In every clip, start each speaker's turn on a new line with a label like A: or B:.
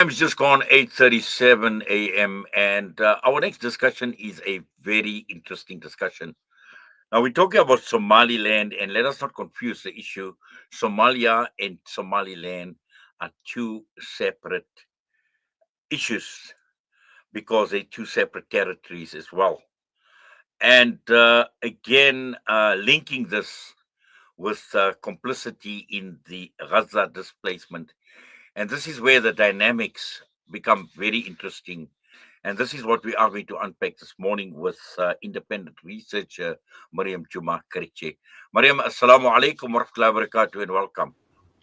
A: Time's just gone 8:37 a.m. and our next discussion is a very interesting discussion. Now we're talking about Somaliland, and let us not confuse the issue. Somalia and Somaliland are two separate issues because they're two separate territories as well. And again, linking this with complicity in the Gaza displacement. And this is where the dynamics become very interesting. And this is what we are going to unpack this morning with independent researcher Mariam Jooma Çarikçi. Mariam, assalamu alaikum wa rahmatullahi wa barakatuh and welcome.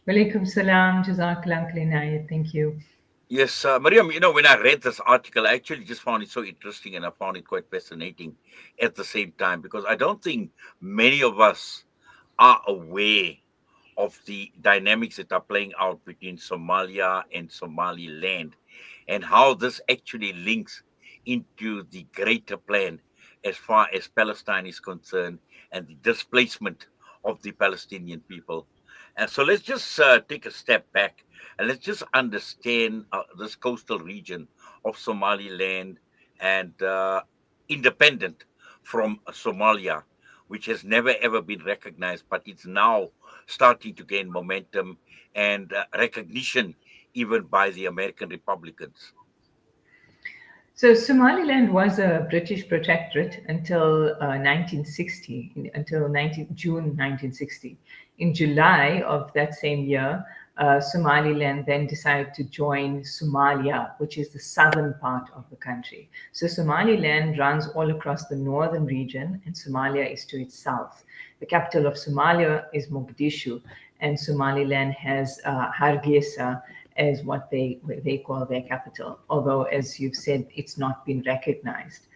B: Walaikum salam, Jazakallah Khair, thank you.
A: Yes, Mariam, when I read this article, I actually just found it so interesting and I found it quite fascinating at the same time because I don't think many of us are aware of the dynamics that are playing out between Somalia and Somaliland and how this actually links into the greater plan as far as Palestine is concerned and the displacement of the Palestinian people. And so let's just take a step back and let's just understand this coastal region of Somaliland and independent from Somalia, which has never ever been recognized, but it's now starting to gain momentum and recognition even by the American Republicans.
B: So Somaliland was a British protectorate until 1960, until June 1960. In July of that same year, Somaliland then decided to join Somalia, which is the southern part of the country. So Somaliland runs all across the northern region, and Somalia is to its south. The capital of Somalia is Mogadishu, and Somaliland has Hargeisa as what they call their capital, although, as you've said, it's not been recognized.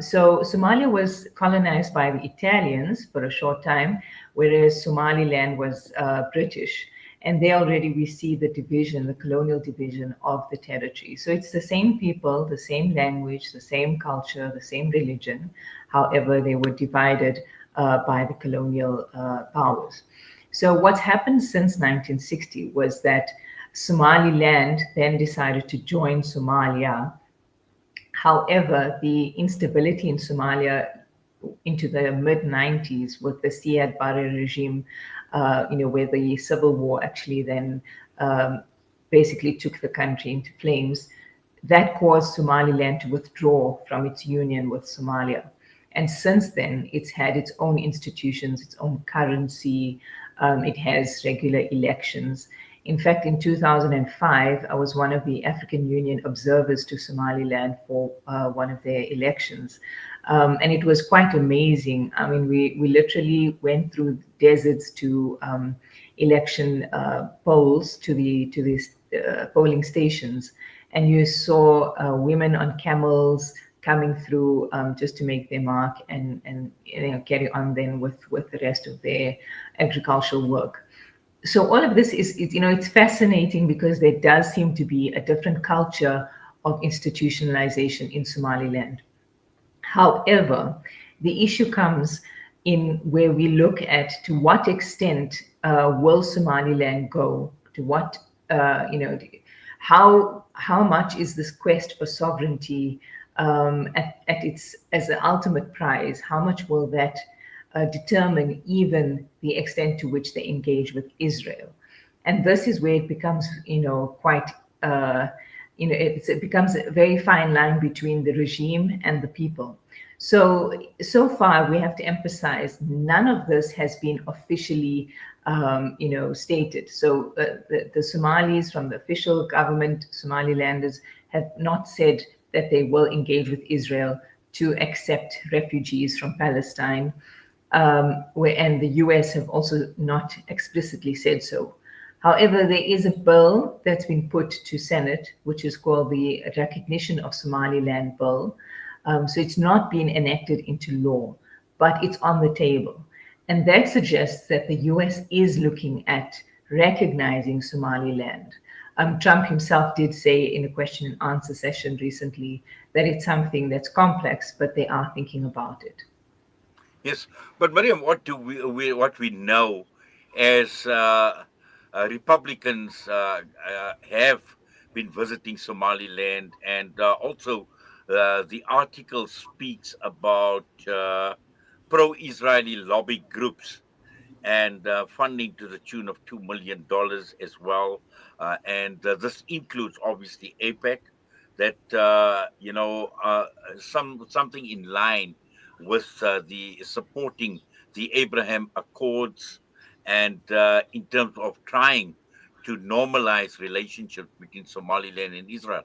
B: So Somalia was colonized by the Italians for a short time, whereas Somaliland was British. And there already we see the division, the colonial division of the territory. So it's the same people, the same language, the same culture, the same religion. However, they were divided by the colonial powers. So what's happened since 1960 was that Somaliland then decided to join Somalia. However, the instability in Somalia into the mid 90s with the Siad Barre regime, where the civil war actually then basically took the country into flames, that caused Somaliland to withdraw from its union with Somalia. And since then, it's had its own institutions, its own currency, it has regular elections. In fact, in 2005, I was one of the African Union observers to Somaliland for one of their elections. And it was quite amazing. I mean, we literally went through deserts to election polls, to these polling stations, and you saw women on camels coming through just to make their mark and carry on then with the rest of their agricultural work. So all of this is it's fascinating because there does seem to be a different culture of institutionalization in Somaliland. However, the issue comes in where we look at to what extent will Somaliland go, to what how much is this quest for sovereignty at its as the ultimate prize? How much will that determine even the extent to which they engage with Israel? And this is where it becomes, quite, it becomes a very fine line between the regime and the people. So far, we have to emphasize none of this has been officially, stated. So the Somalis from the official government, Somalilanders, have not said that they will engage with Israel to accept refugees from Palestine. And the US have also not explicitly said so. However, there is a bill that's been put to Senate, which is called the Recognition of Somaliland Bill. So it's not been enacted into law, but it's on the table. And that suggests that the US is looking at recognizing Somaliland. Trump himself did say in a question and answer session recently that it's something that's complex, but they are thinking about it.
A: Yes, but Mariam, what we know as Republicans have been visiting Somaliland, and also the article speaks about pro-Israeli lobby groups and funding to the tune of $2 million as well. And this includes obviously APEC, that something in line with the supporting the Abraham Accords, and in terms of trying to normalize relationships between Somaliland and Israel.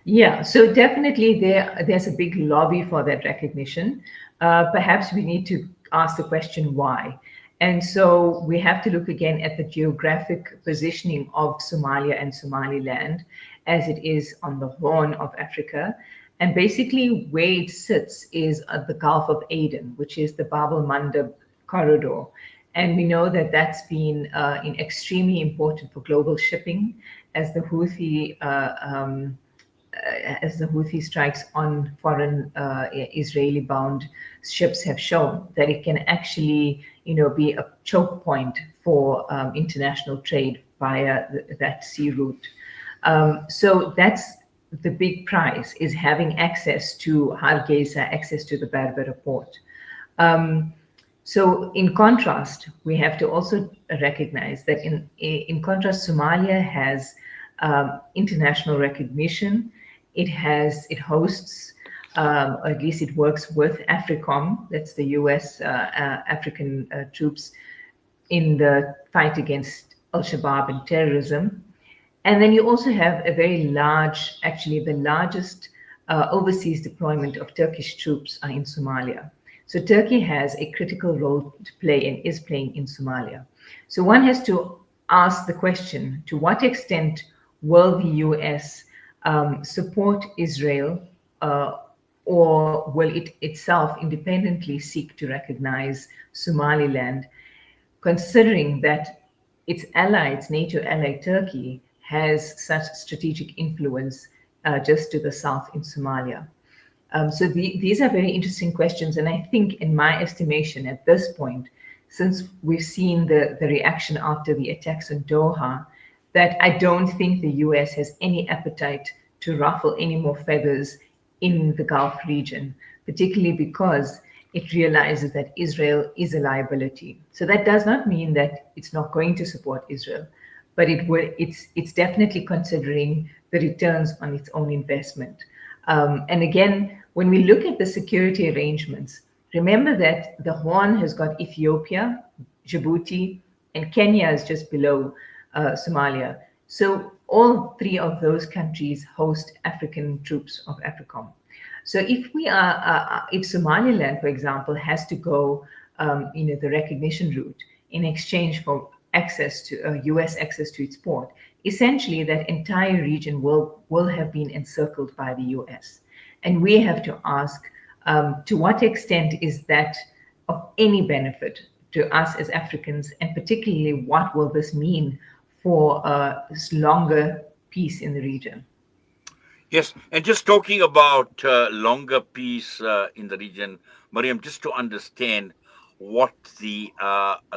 B: Yeah, so definitely there's a big lobby for that recognition. Perhaps we need to ask the question why. And so we have to look again at the geographic positioning of Somalia and Somaliland as it is on the Horn of Africa. And basically, where it sits is at the Gulf of Aden, which is the Bab el Mandeb corridor. And we know that that's been extremely important for global shipping as the Houthi strikes on foreign Israeli-bound ships have shown that it can actually, be a choke point for international trade via that sea route. So that's the big prize, is having access to Hargeisa, access to the Berbera port. So in contrast, we have to also recognize that in contrast, Somalia has international recognition. It hosts, or at least it works with AFRICOM, that's the US African troops in the fight against Al-Shabaab and terrorism. And then you also have a very large, actually the largest overseas deployment of Turkish troops are in Somalia. So Turkey has a critical role to play and is playing in Somalia. So one has to ask the question, to what extent will the US support Israel, or will it itself independently seek to recognize Somaliland, considering that its ally, its NATO ally Turkey, has such strategic influence just to the south in Somalia? So these are very interesting questions. And I think, in my estimation, at this point, since we've seen the reaction after the attacks on Doha, that I don't think the US has any appetite to ruffle any more feathers in the Gulf region, particularly because it realizes that Israel is a liability. So that does not mean that it's not going to support Israel, but it's definitely considering the returns on its own investment. And again, when we look at the security arrangements, remember that the Horn has got Ethiopia, Djibouti, and Kenya is just below Somalia. So all three of those countries host African troops of AFRICOM. So if Somaliland, for example, has to go, the recognition route in exchange for access to U.S. access to its port, essentially that entire region will have been encircled by the U.S. And we have to ask, to what extent is that of any benefit to us as Africans, and particularly what will this mean for longer peace in the region?
A: Yes, and just talking about longer peace in the region, Mariam, just to understand what the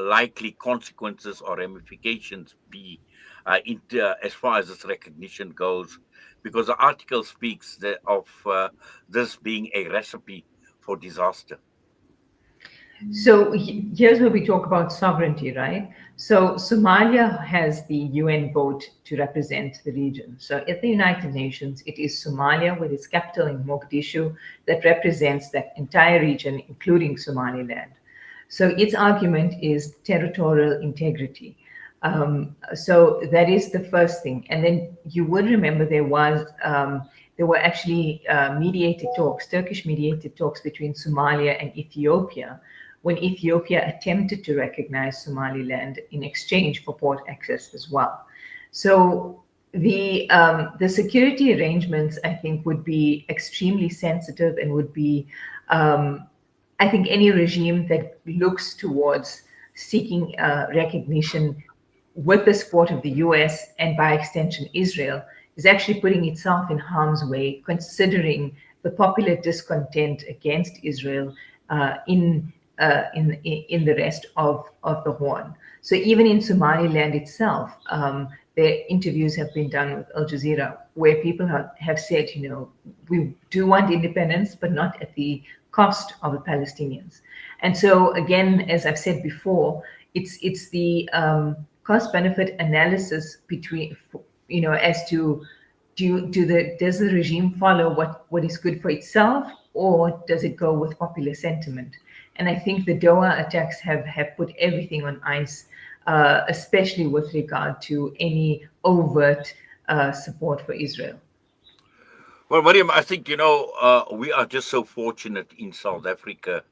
A: likely consequences or ramifications be as far as this recognition goes, because the article speaks of this being a recipe for disaster.
B: So here's where we talk about sovereignty, right? So Somalia has the UN vote to represent the region. So at the United Nations, it is Somalia with its capital in Mogadishu that represents that entire region, including Somaliland. So its argument is territorial integrity. So that is the first thing. And then you would remember there were actually mediated talks, Turkish mediated talks between Somalia and Ethiopia, when Ethiopia attempted to recognize Somaliland in exchange for port access as well. So the security arrangements, I think, would be extremely sensitive and would be, I think, any regime that looks towards seeking recognition with the support of the US and by extension Israel is actually putting itself in harm's way, considering the popular discontent against Israel in the rest of the Horn. So even in Somaliland itself, their interviews have been done with Al Jazeera, where people have said, we do want independence, but not at the cost of the Palestinians. And so, again, as I've said before, it's the cost-benefit analysis between, as to does the regime follow what is good for itself, or does it go with popular sentiment? And I think the Doha attacks have put everything on ice, especially with regard to any overt support for Israel.
A: Well, Mariam, I think, we are just so fortunate in South Africa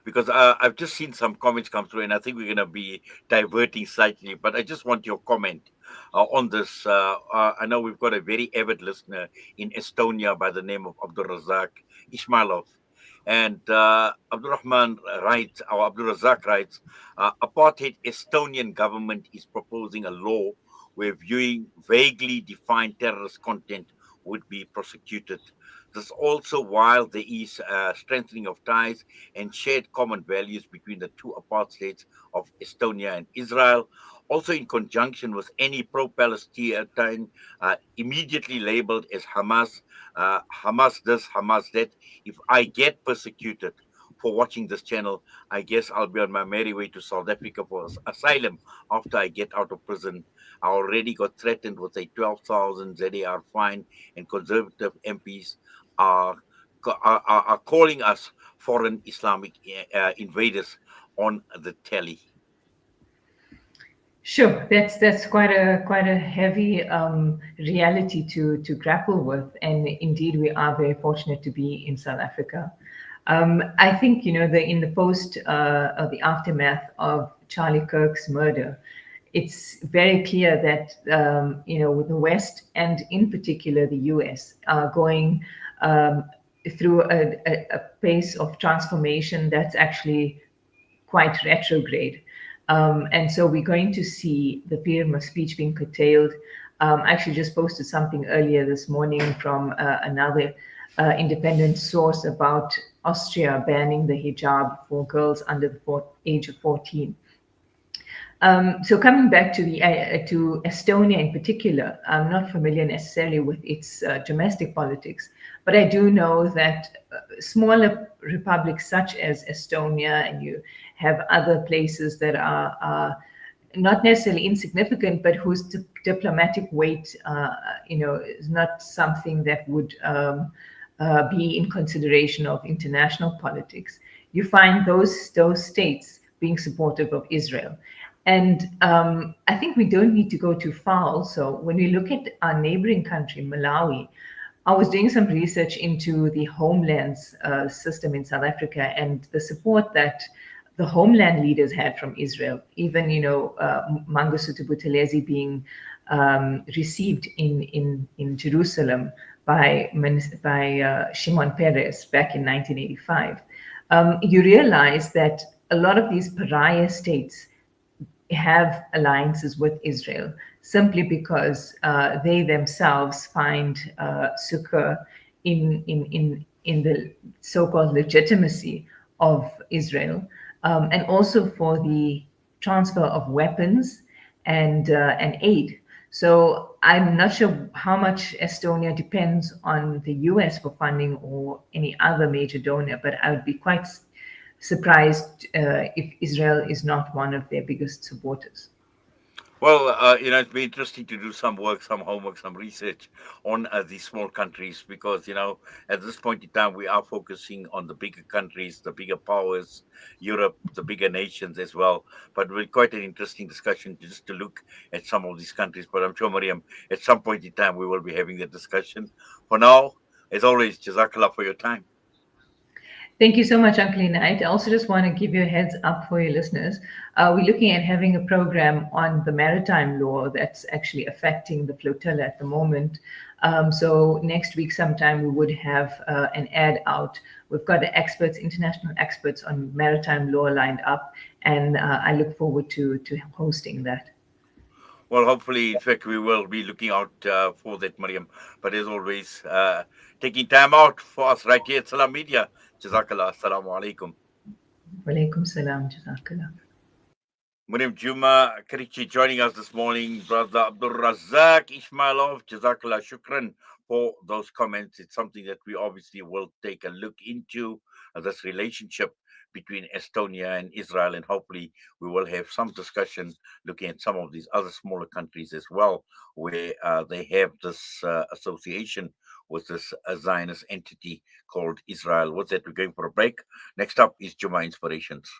A: because I've just seen some comments come through, and I think we're going to be diverting slightly, but I just want your comment on this. I know we've got a very avid listener in Estonia by the name of Abdul Razak Ismailov. And Abdul Rahman writes, or Abdul Razak writes, apartheid Estonian government is proposing a law where viewing vaguely defined terrorist content would be prosecuted. This also while there is a strengthening of ties and shared common values between the two apart states of Estonia and Israel, also in conjunction with any pro-Palestine immediately labeled as Hamas, Hamas this, Hamas that. If I get persecuted for watching this channel, I guess I'll be on my merry way to South Africa for asylum after I get out of prison. I already got threatened with a 12,000 ZAR fine, and conservative MPs are, are calling us foreign Islamic invaders on the telly.
B: Sure, that's quite a heavy reality to grapple with, and indeed we are very fortunate to be in South Africa. I think in the post of the aftermath of Charlie Kirk's murder, it's very clear that with the West and in particular the U.S. are going through a pace of transformation that's actually quite retrograde. And so we're going to see the freedom of speech being curtailed. I actually just posted something earlier this morning from another independent source about Austria banning the hijab for girls under the age of 14. So coming back to to Estonia in particular, I'm not familiar necessarily with its domestic politics, but I do know that smaller republics such as Estonia, and you have other places that are not necessarily insignificant, but whose diplomatic weight, is not something that would be in consideration of international politics. You find those states being supportive of Israel. And I think we don't need to go too far also. When we look at our neighboring country, Malawi, I was doing some research into the homelands system in South Africa and the support that the homeland leaders had from Israel. Even, Mangosuthu Buthelezi being received in Jerusalem by Shimon Peres back in 1985. You realize that a lot of these pariah states have alliances with Israel simply because they themselves find succor in the so-called legitimacy of Israel, and also for the transfer of weapons and aid. So I'm not sure how much Estonia depends on the US for funding or any other major donor, but I would be quite surprised if Israel is not one of their biggest supporters.
A: Well, it'd be interesting to do some work, some homework, some research on these small countries because, at this point in time, we are focusing on the bigger countries, the bigger powers, Europe, the bigger nations as well. But we're quite an interesting discussion just to look at some of these countries. But I'm sure, Mariam, at some point in time, we will be having that discussion. For now, as always, Jazakallah for your time.
B: Thank you so much, Uncle Knight. I also just want to give you a heads up for your listeners. We're looking at having a program on the maritime law that's actually affecting the flotilla at the moment. So next week sometime we would have an ad out. We've got experts, international experts on maritime law lined up, and I look forward to hosting that.
A: Well, hopefully, in fact, we will be looking out for that, Mariam. But as always, taking time out for us right here at Salam Media. Jazakallah. Assalamu alaikum.
B: Walaikum salam. Jazakallah.
A: Mariam Jooma Çarikçi joining us this morning. Brother Abdul Razak Ismailov, Jazakallah Shukran for those comments. It's something that we obviously will take a look into, this relationship between Estonia and Israel, and hopefully we will have some discussion looking at some of these other smaller countries as well, where they have this association with this Zionist entity called Israel. With that, we're going for a break. Next up is Juma Inspirations.